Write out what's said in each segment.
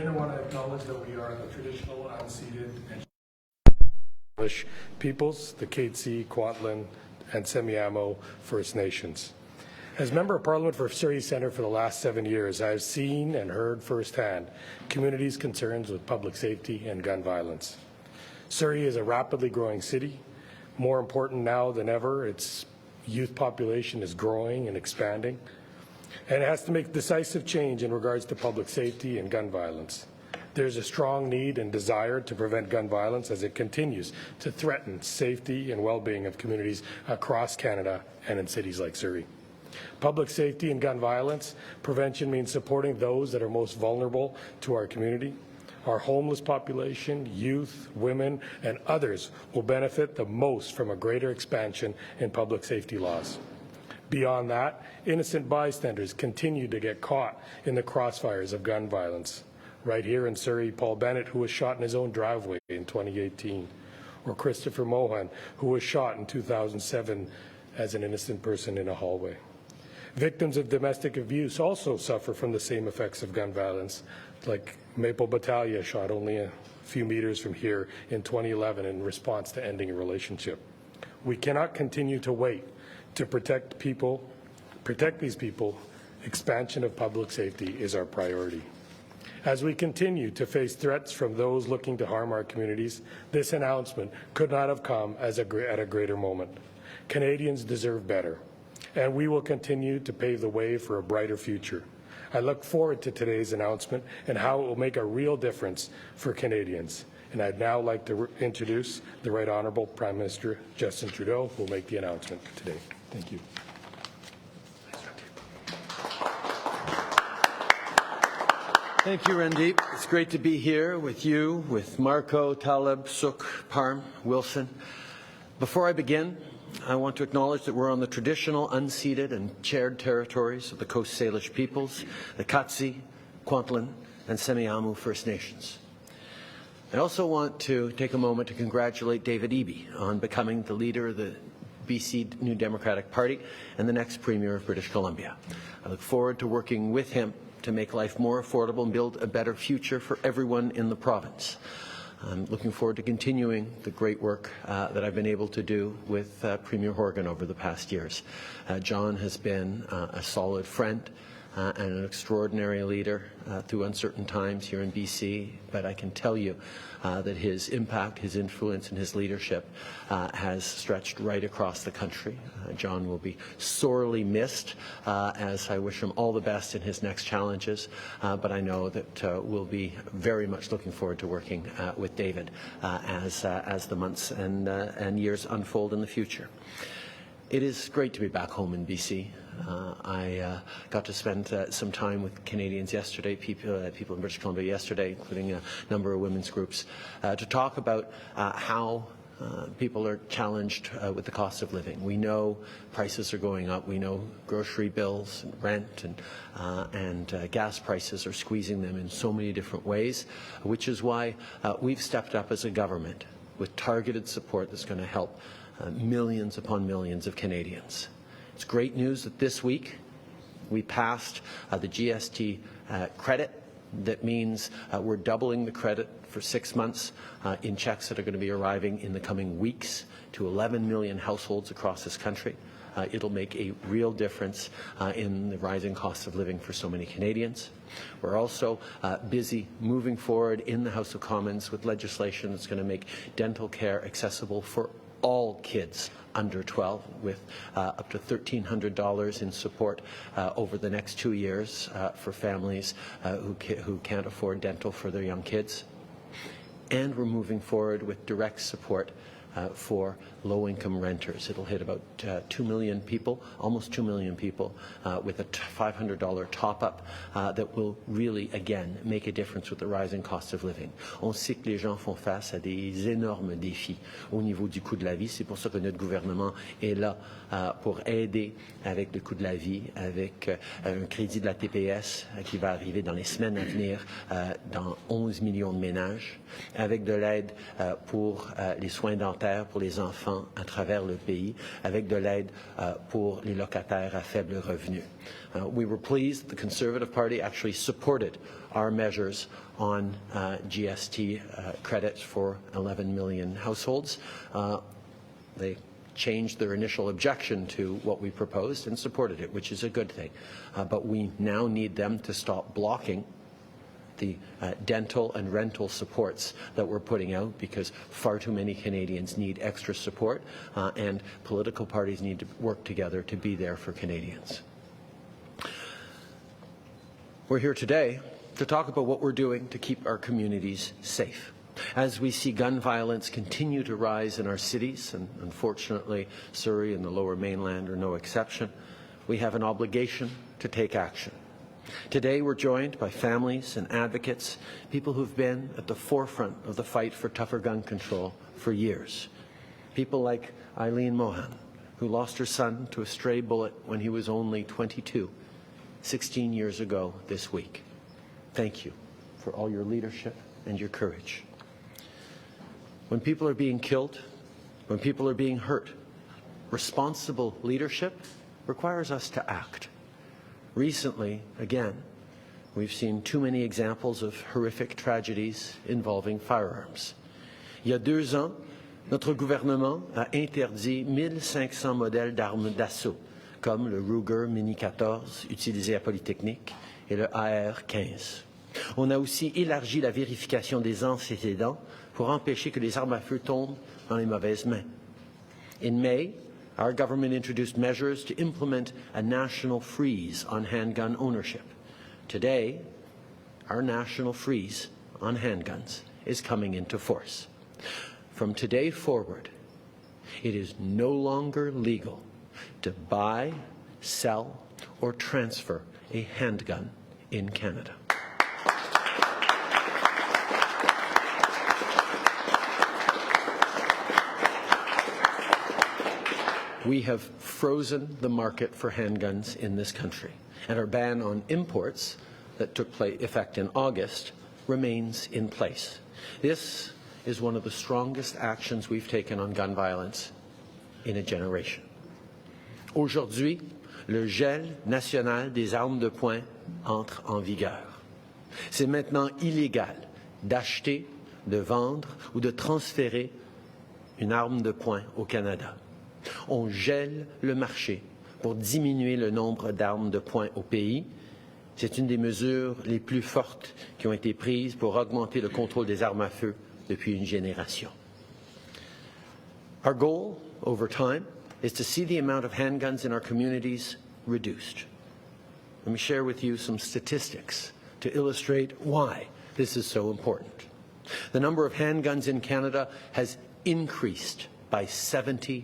I want to acknowledge that we are the traditional, unceded, and English peoples, the Katzie, Kwantlen, and Semiahmoo First Nations. As Member of Parliament for Surrey Centre for the last 7 years, I have seen and heard firsthand communities' concerns with public safety and gun violence. Surrey is a rapidly growing city. More important now than ever, its youth population is growing and expanding, and it has to make decisive change in regards to public safety and gun violence. There's a strong need and desire to prevent gun violence as it continues to threaten safety and well-being of communities across Canada and in cities like Surrey. Public safety and gun violence prevention means supporting those that are most vulnerable to our community. Our homeless population, youth, women, and others will benefit the most from a greater expansion in public safety laws. Beyond that, innocent bystanders continue to get caught in the crossfires of gun violence. Right here in Surrey, Paul Bennett, who was shot in his own driveway in 2018, or Christopher Mohan, who was shot in 2007 as an innocent person in a hallway. Victims of domestic abuse also suffer from the same effects of gun violence, like Maple Battaglia, shot only a few meters from here in 2011 in response to ending a relationship. We cannot continue to wait to protect these people. Expansion of public safety is our priority. As we continue to face threats from those looking to harm our communities, this announcement could not have come at a greater moment. Canadians deserve better, and we will continue to pave the way for a brighter future. I look forward to today's announcement and how it will make a real difference for Canadians. And I'd now like to introduce the Right Honourable Prime Minister Justin Trudeau, who will make the announcement today. Thank you. Thank you, Randeep. It's great to be here with you, with Marco, Taleb, Suk, Parm, Wilson. Before I begin, I want to acknowledge that we're on the traditional, unceded and shared territories of the Coast Salish peoples, the Katzie, Kwantlen, and Semiahmoo First Nations. I also want to take a moment to congratulate David Eby on becoming the leader of the BC New Democratic Party and the next Premier of British Columbia. I look forward to working with him to make life more affordable and build a better future for everyone in the province. I'm looking forward to continuing the great work that I've been able to do with Premier Horgan over the past years. John has been a solid friend and an extraordinary leader through uncertain times here in BC, but I can tell you that his impact, his influence, and his leadership has stretched right across the country. John will be sorely missed as I wish him all the best in his next challenges, but I know that we'll be very much looking forward to working with David as the months and years unfold in the future. It is great to be back home in BC. I got to spend some time with Canadians yesterday, people in British Columbia yesterday, including a number of women's groups, to talk about how people are challenged with the cost of living. We know prices are going up. We know grocery bills, and rent, and gas prices are squeezing them in so many different ways, which is why we've stepped up as a government with targeted support that's going to help millions upon millions of Canadians. It's great news that this week we passed the GST credit. That means we're doubling the credit for 6 months in checks that are going to be arriving in the coming weeks to 11 million households across this country. It'll make a real difference in the rising cost of living for so many Canadians. We're also busy moving forward in the House of Commons with legislation that's going to make dental care accessible for all kids under 12, with up to $1,300 in support over the next 2 years for families who can't afford dental for their young kids. And we're moving forward with direct support for low-income renters. It'll hit about 2 million people, almost 2 million people, with a $500 top-up that will really, again, make a difference with the rising cost of living. On sait que les gens font face à des énormes défis au niveau du coût de la vie. C'est pour ça que notre gouvernement est là pour aider avec le coût de la vie, avec un crédit de la TPS qui va arriver dans les semaines à venir dans 11 millions de ménages, avec de l'aide pour les soins dentaires pour les enfants à travers le pays, avec de l'aide pour les locataires à faible revenu. We were pleased the Conservative Party actually supported our measures on GST credits for 11 million households. They changed their initial objection to what we proposed and supported it, which is a good thing. But we now need them to stop blocking the dental and rental supports that we're putting out, because far too many Canadians need extra support, and political parties need to work together to be there for Canadians. We're here today to talk about what we're doing to keep our communities safe. As we see gun violence continue to rise in our cities, and unfortunately Surrey and the Lower Mainland are no exception, we have an obligation to take action. Today we're joined by families and advocates, people who've been at the forefront of the fight for tougher gun control for years. People like Eileen Mohan, who lost her son to a stray bullet when he was only 22, 16 years ago this week. Thank you for all your leadership and your courage. When people are being killed, when people are being hurt, responsible leadership requires us to act. Recently, again, we've seen too many examples of horrific tragedies involving firearms. Il y a 2 ans, notre gouvernement a interdit 1500 modèles d'armes d'assaut, comme le Ruger Mini 14 utilisé à Polytechnique et le AR-15. On a aussi élargi la vérification des antécédents pour empêcher que les armes à feu tombent dans les mauvaises mains. In May, our government introduced measures to implement a national freeze on handgun ownership. Today, our national freeze on handguns is coming into force. From today forward, it is no longer legal to buy, sell, or transfer a handgun in Canada. We have frozen the market for handguns in this country, and our ban on imports that took effect in August remains in place. This is one of the strongest actions we've taken on gun violence in a generation. Aujourd'hui, le gel national des armes de poing entre en vigueur. C'est maintenant illégal d'acheter, de vendre ou de transférer une arme de poing au Canada. On gèle le marché pour diminuer le nombre d'armes de poing au pays. C'est une des mesures les plus fortes qui ont été prises pour augmenter le contrôle des armes à feu depuis une génération. Our goal, over time, is to see the amount of handguns in our communities reduced. Let me share with you some statistics to illustrate why this is so important. The number of handguns in Canada has increased by 70%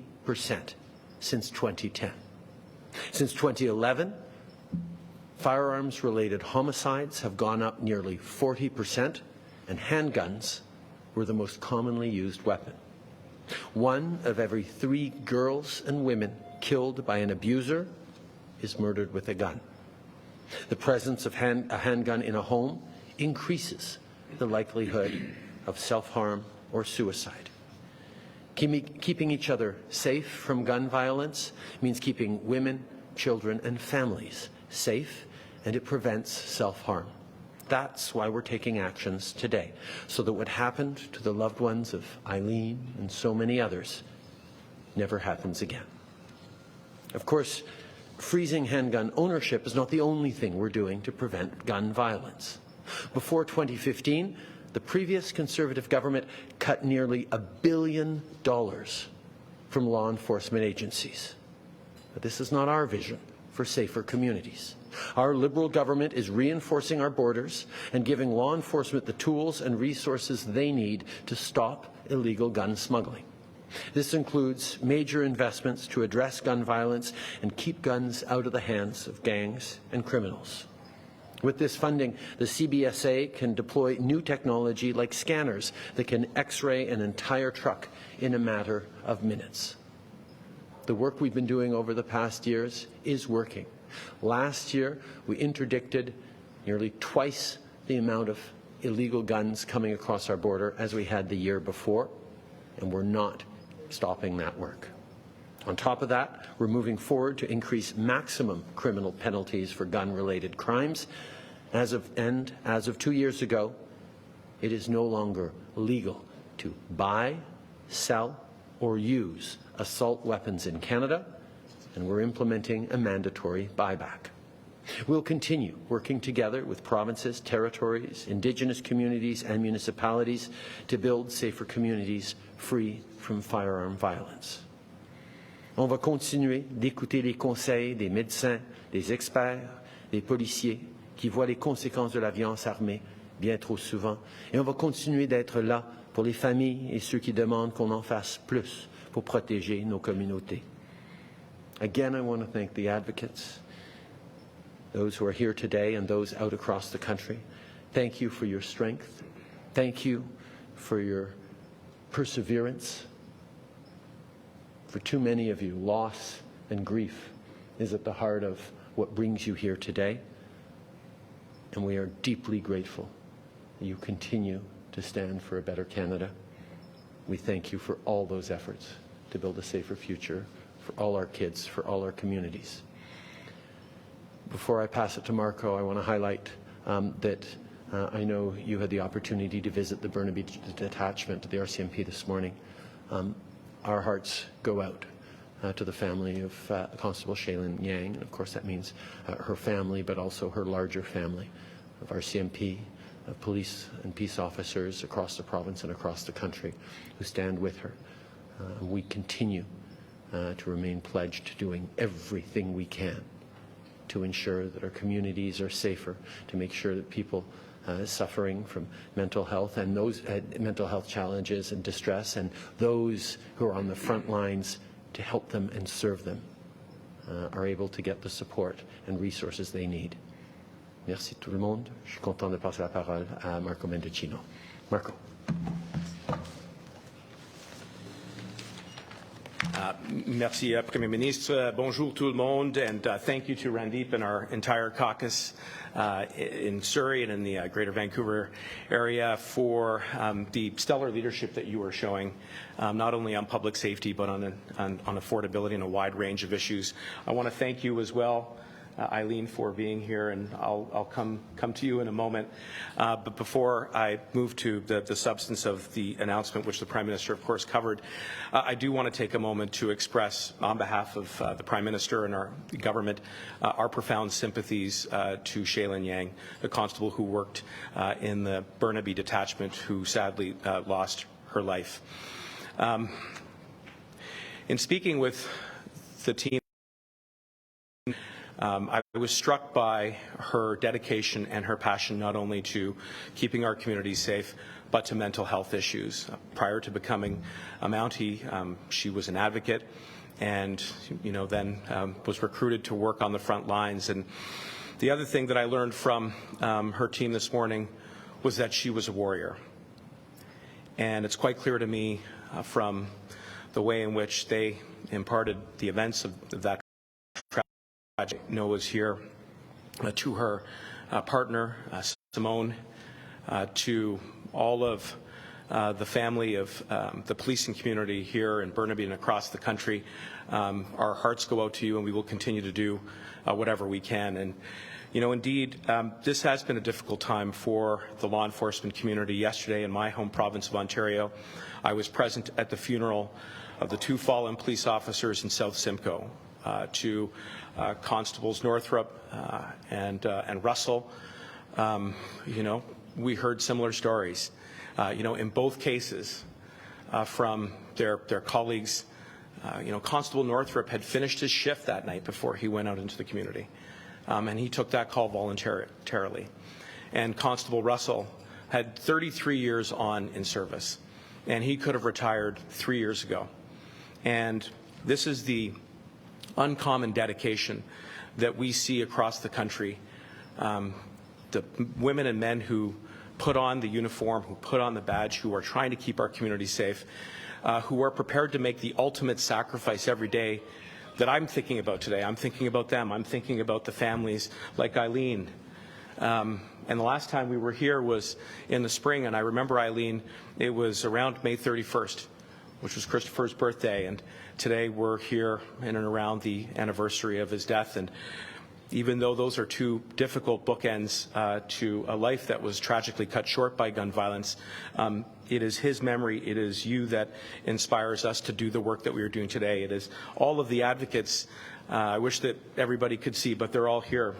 since 2010. Since 2011, firearms-related homicides have gone up nearly 40%, and handguns were the most commonly used weapon. 1 of every 3 girls and women killed by an abuser is murdered with a gun. The presence of a handgun in a home increases the likelihood of self-harm or suicide. Keeping each other safe from gun violence means keeping women, children, and families safe, and it prevents self-harm. That's why we're taking actions today, so that what happened to the loved ones of Eileen and so many others never happens again. Of course, freezing handgun ownership is not the only thing we're doing to prevent gun violence. Before 2015, the previous Conservative government cut nearly $1 billion from law enforcement agencies. But this is not our vision for safer communities. Our Liberal government is reinforcing our borders and giving law enforcement the tools and resources they need to stop illegal gun smuggling. This includes major investments to address gun violence and keep guns out of the hands of gangs and criminals. With this funding, the CBSA can deploy new technology like scanners that can X-ray an entire truck in a matter of minutes. The work we've been doing over the past years is working. Last year, we interdicted nearly twice the amount of illegal guns coming across our border as we had the year before, and we're not stopping that work. On top of that, we're moving forward to increase maximum criminal penalties for gun-related crimes. As of 2 years ago, it is no longer legal to buy, sell, or use assault weapons in Canada, and we're implementing a mandatory buyback. We'll continue working together with provinces, territories, Indigenous communities and municipalities to build safer communities free from firearm violence. On va continuer d'écouter les conseils des médecins, des experts, des policiers qui voient les conséquences de la violence armée bien trop souvent. Et on va continuer d'être là pour les familles et ceux qui demandent qu'on en fasse plus pour protéger nos communautés. Again, I want to thank the advocates, those who are here today and those out across the country. Thank you for your strength. Thank you for your perseverance. For too many of you, loss and grief is at the heart of what brings you here today. And we are deeply grateful that you continue to stand for a better Canada. We thank you for all those efforts to build a safer future for all our kids, for all our communities. Before I pass it to Marco, I want to highlight that I know you had the opportunity to visit the Burnaby detachment, the RCMP, this morning. Our hearts go out to the family of Constable Shaylin Yang, and of course that means her family, but also her larger family of RCMP, of police and peace officers across the province and across the country who stand with her. We continue to remain pledged to doing everything we can to ensure that our communities are safer, to make sure that people suffering from mental health and those mental health challenges and distress, and those who are on the front lines to help them and serve them, are able to get the support and resources they need. Merci tout le monde. Je suis content de passer la parole à Marco Mendicino. Marco. Merci, Premier Ministre. Bonjour tout le monde, and thank you to Randeep and our entire caucus in Surrey and in the Greater Vancouver area for the stellar leadership that you are showing, not only on public safety but on affordability and a wide range of issues. I want to thank you as well, Eileen, for being here, and I'll come to you in a moment. But before I move to the substance of the announcement, which the Prime Minister, of course, covered, I do want to take a moment to express, on behalf of the Prime Minister and our government, our profound sympathies to Shaylin Yang, the constable who worked in the Burnaby detachment, who sadly lost her life. In speaking with the team, I was struck by her dedication and her passion not only to keeping our communities safe, but to mental health issues. Prior to becoming a Mountie, she was an advocate, and then was recruited to work on the front lines. And the other thing that I learned from her team this morning was that she was a warrior. And it's quite clear to me from the way in which they imparted the events of that tragedy. Noah's here, to her partner, Simone, to all of the family of the policing community here in Burnaby and across the country. Our hearts go out to you, and we will continue to do whatever we can. And indeed, this has been a difficult time for the law enforcement community. Yesterday, in my home province of Ontario, I was present at the funeral of the two fallen police officers in South Simcoe, to Constables Northrop and Russell. We heard similar stories, in both cases from their colleagues. Constable Northrop had finished his shift that night before he went out into the community, and he took that call voluntarily. And Constable Russell had 33 years on in service, and he could have retired 3 years ago. And this is the uncommon dedication that we see across the country. The women and men who put on the uniform, who put on the badge, who are trying to keep our community safe, who are prepared to make the ultimate sacrifice every day that I'm thinking about today. I'm thinking about them. I'm thinking about the families like Eileen. And the last time we were here was in the spring, and I remember, Eileen, it was around May 31st, which was Christopher's birthday, and today we're here in and around the anniversary of his death. And even though those are two difficult bookends to a life that was tragically cut short by gun violence, it is his memory, it is you that inspires us to do the work that we are doing today. It is all of the advocates, I wish that everybody could see, but they're all here,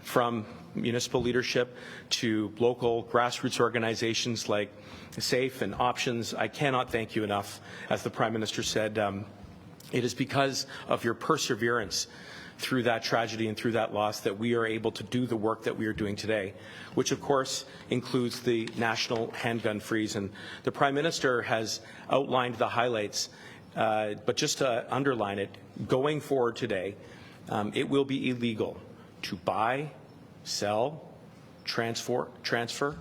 from municipal leadership to local grassroots organizations like SAFE and Options. I cannot thank you enough. As the Prime Minister said, it is because of your perseverance through that tragedy and through that loss that we are able to do the work that we are doing today, which of course includes the national handgun freeze. And the Prime Minister has outlined the highlights, but just to underline it, going forward today, it will be illegal to buy, sell, transfer,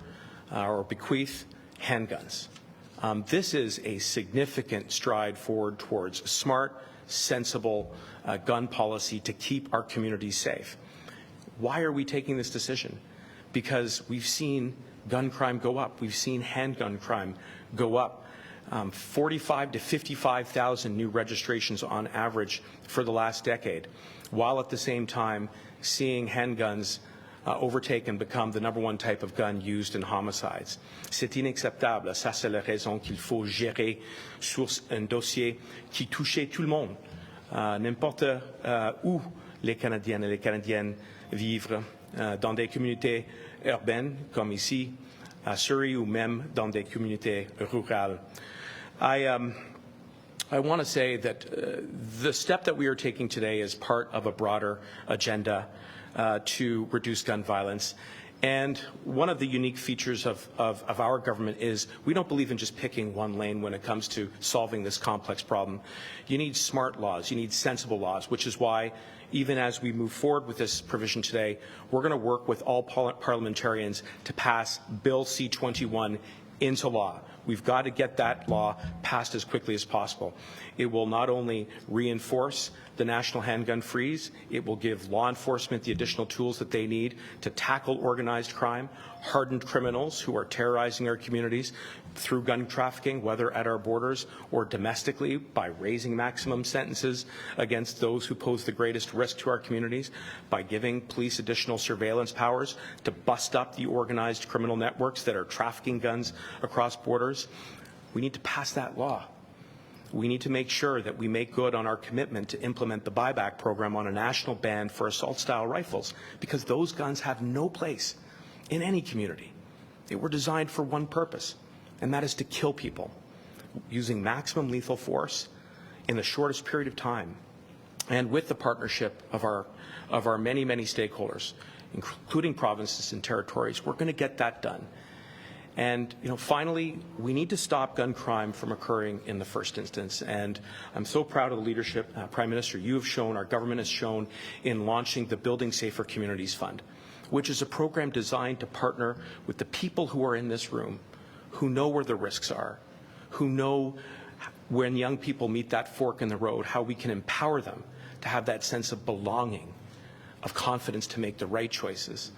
or bequeath handguns. This is a significant stride forward towards smart, sensible gun policy to keep our communities safe. Why are we taking this decision? Because we've seen gun crime go up. We've seen handgun crime go up. 45 to 55,000 new registrations on average for the last decade, while at the same time seeing handguns overtake and become the #1 type of gun used in homicides. C'est inacceptable. Ça, c'est la raison qu'il faut gérer sur un dossier qui touchait tout le monde. N'importe où les Canadiennes et les Canadiennes vivent, dans des communautés urbaines comme ici, à Surrey, ou même dans des communautés rurales. I want to say that the step that we are taking today is part of a broader agenda to reduce gun violence. And one of the unique features of our government is we don't believe in just picking one lane when it comes to solving this complex problem. You need smart laws, you need sensible laws, which is why even as we move forward with this provision today, we're going to work with all parliamentarians to pass Bill C-21 into law. We've got to get that law passed as quickly as possible. It will not only reinforce the national handgun freeze, it will give law enforcement the additional tools that they need to tackle organized crime, hardened criminals who are terrorizing our communities through gun trafficking, whether at our borders or domestically, by raising maximum sentences against those who pose the greatest risk to our communities, by giving police additional surveillance powers to bust up the organized criminal networks that are trafficking guns across borders. We need to pass that law. We need to make sure that we make good on our commitment to implement the buyback program on a national ban for assault-style rifles, because those guns have no place in any community. They were designed for one purpose, and that is to kill people using maximum lethal force in the shortest period of time, and with the partnership of our many, many stakeholders, including provinces and territories. We're going to get that done. And finally, we need to stop gun crime from occurring in the first instance. And I'm so proud of the leadership, Prime Minister, you have shown, our government has shown in launching the Building Safer Communities Fund, which is a program designed to partner with the people who are in this room, who know where the risks are, who know when young people meet that fork in the road, how we can empower them to have that sense of belonging, of confidence to make the right choices.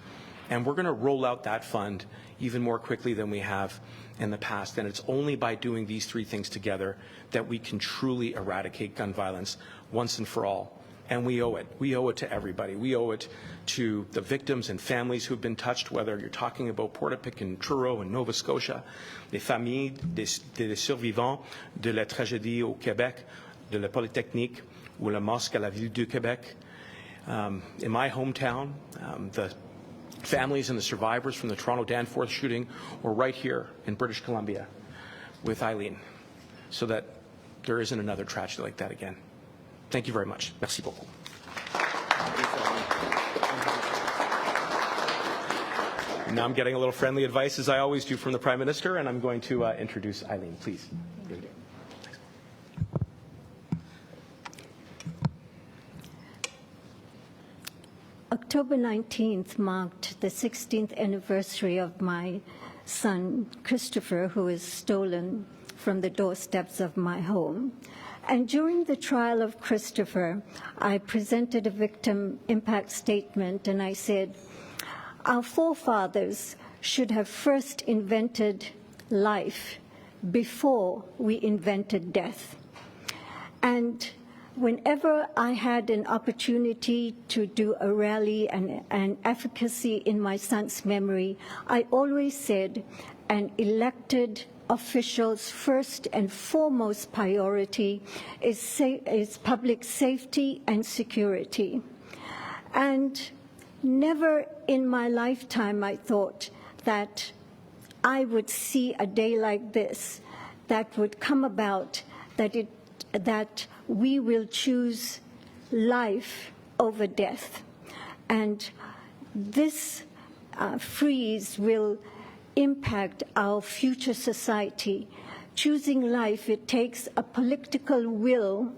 And we're going to roll out that fund even more quickly than we have in the past. And it's only by doing these three things together that we can truly eradicate gun violence once and for all. And we owe it. We owe it to everybody. We owe it to the victims and families who have been touched, whether you're talking about Portapique and Truro and Nova Scotia, les familles des survivants de la tragédie au Québec, de la Polytechnique ou la mosque à la ville du Québec. In my hometown, the families and the survivors from the Toronto Danforth shooting were right here in British Columbia with Eileen, so that there isn't another tragedy like that again. Thank you very much. Merci beaucoup. Now I'm getting a little friendly advice, as I always do, from the Prime Minister, and I'm going to introduce Eileen, please. October 19th marked the 16th anniversary of my son, Christopher, who was stolen from the doorsteps of my home. And during the trial of Christopher, I presented a victim impact statement, and I said, our forefathers should have first invented life before we invented death. And whenever I had an opportunity to do a rally and advocacy in my son's memory, I always said an elected official's first and foremost priority is public safety and security. And never in my lifetime I thought that I would see a day like this that would come about, that we will choose life over death. And this freeze will impact our future society. Choosing life, it takes a political will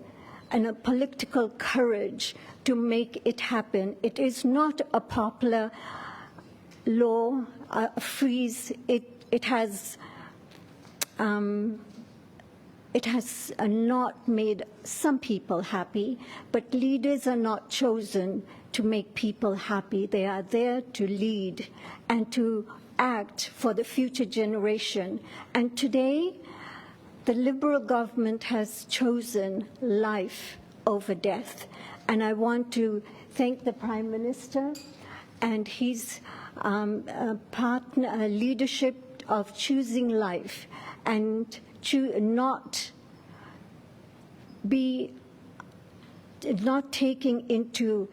and a political courage to make it happen. It is not a popular law, a freeze. It has not made some people happy, but leaders are not chosen to make people happy. They are there to lead and to act for the future generation. And today, the Liberal government has chosen life over death. And I want to thank the Prime Minister and his leadership of choosing life and not taking into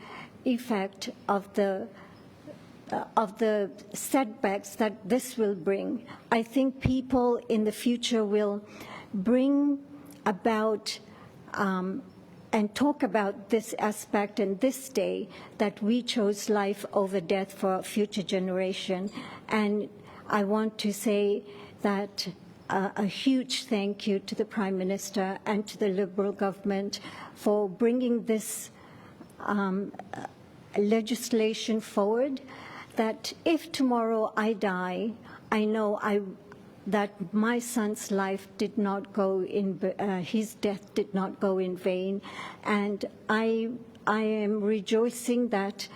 effect of the setbacks that this will bring. I think people in the future will bring about and talk about this aspect and this day that we chose life over death for our future generation. And I want to say that a huge thank you to the Prime Minister and to the Liberal government for bringing this legislation forward, that if tomorrow I die, I know that my son's life did not go in, his death did not go in vain. And I am rejoicing that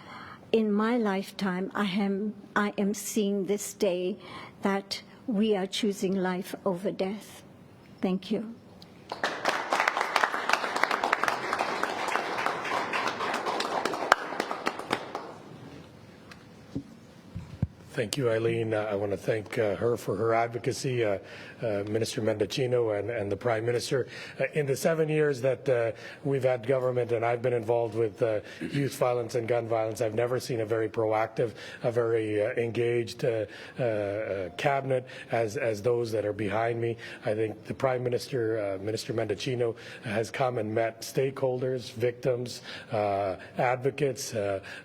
in my lifetime I am seeing this day that we are choosing life over death. Thank you. Thank you, Eileen. I want to thank her for her advocacy, Minister Mendocino and the Prime Minister. In the 7 years that we've had government and I've been involved with youth violence and gun violence, I've never seen a very proactive, a very engaged cabinet as those that are behind me. I think the Prime Minister, Minister Mendocino, has come and met stakeholders, victims, advocates,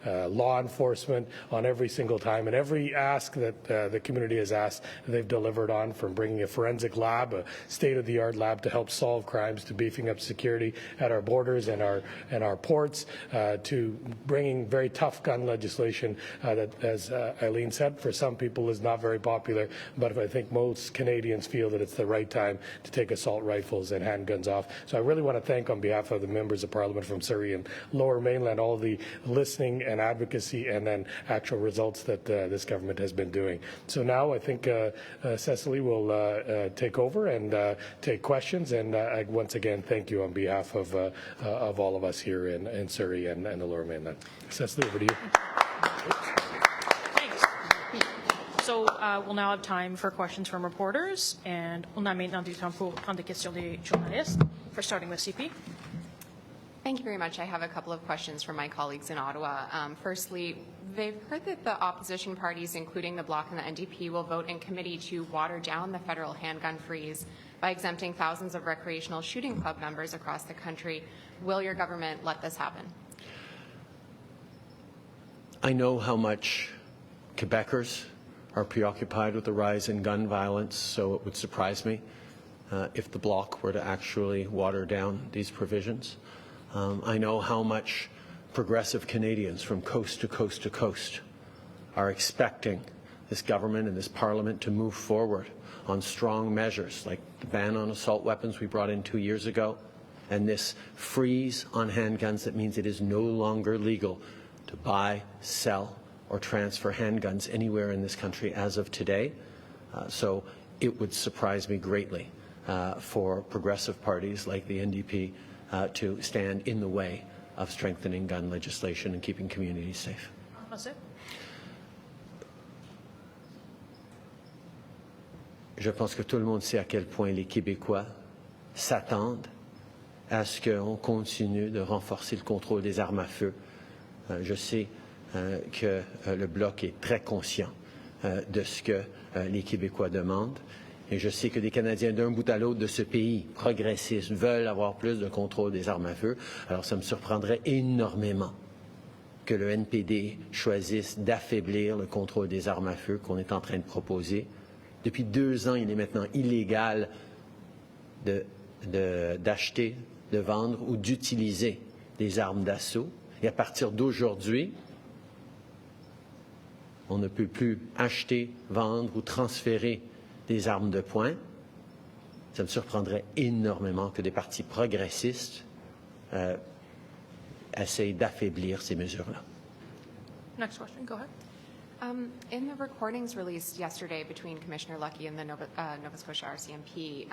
law enforcement on every single time, and every ask that the community has asked, they've delivered on, from bringing a forensic lab, a state-of-the-art lab to help solve crimes, to beefing up security at our borders and our ports, to bringing very tough gun legislation that, as Eileen said, for some people is not very popular, but I think most Canadians feel that it's the right time to take assault rifles and handguns off. So I really want to thank, on behalf of the members of Parliament from Surrey and Lower Mainland, all the listening and advocacy and then actual results that this government has been doing. So now I think Cecily will take over and take questions. And once again, thank you on behalf of all of us here in Surrey and the Lower Mainland. Cecily, over to you. Thanks. So we'll now have time for questions from reporters, and on a maintenant du temps pour prendre des questions des journalistes. For starting with CP. Thank you very much. I have a couple of questions from my colleagues in Ottawa. Firstly, they've heard that the opposition parties, including the Bloc and the NDP, will vote in committee to water down the federal handgun freeze by exempting thousands of recreational shooting club members across the country. Will your government let this happen? I know how much Quebecers are preoccupied with the rise in gun violence, so it would surprise me if the Bloc were to actually water down these provisions. I know how much progressive Canadians from coast to coast to coast are expecting this government and this Parliament to move forward on strong measures like the ban on assault weapons we brought in 2 years ago, and this freeze on handguns that means it is no longer legal to buy, sell, or transfer handguns anywhere in this country as of today. So it would surprise me greatly for progressive parties like the NDP to stand in the way of strengthening gun legislation and keeping communities safe. Français? Je pense que tout le monde sait à quel point les Québécois s'attendent à ce qu'on continue de renforcer le contrôle des armes à feu. Je sais que le Bloc est très conscient de ce que les Québécois demandent. Et je sais que des Canadiens d'un bout à l'autre de ce pays progressistes veulent avoir plus de contrôle des armes à feu. Alors ça me surprendrait énormément que le NPD choisisse d'affaiblir le contrôle des armes à feu qu'on est en train de proposer. Depuis 2 ans, il est maintenant illégal d'acheter, de vendre ou d'utiliser des armes d'assaut. Et à partir d'aujourd'hui, on ne peut plus acheter, vendre ou transférer des armes de poing. Ça me surprendrait énormément que des partis progressistes essayent d'affaiblir ces mesures-là. Next question, go ahead. In the recordings released yesterday between Commissioner Lucky and the Nova Scotia RCMP,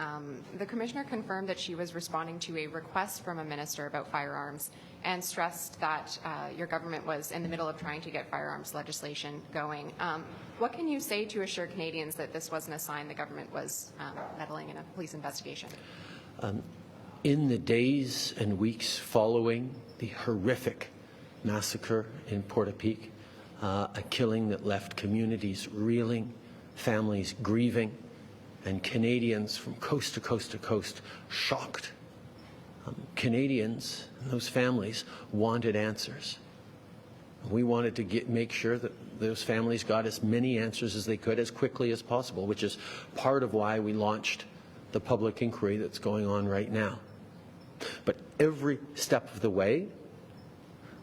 the Commissioner confirmed that she was responding to a request from a minister about firearms and stressed that your government was in the middle of trying to get firearms legislation going. What can you say to assure Canadians that this wasn't a sign the government was meddling in a police investigation? In the days and weeks following the horrific massacre in Portapique, a killing that left communities reeling, families grieving, and Canadians from coast to coast to coast shocked. Canadians and those families wanted answers. We wanted to make sure that those families got as many answers as they could as quickly as possible, which is part of why we launched the public inquiry that's going on right now. But every step of the way,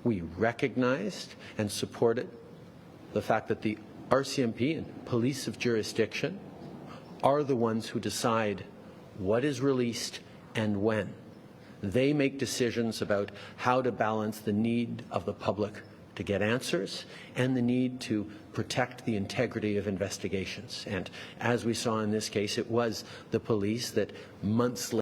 we recognized and supported the fact that the RCMP and police of jurisdiction are the ones who decide what is released and when. They make decisions about how to balance the need of the public to get answers and the need to protect the integrity of investigations. And as we saw in this case, it was the police that months later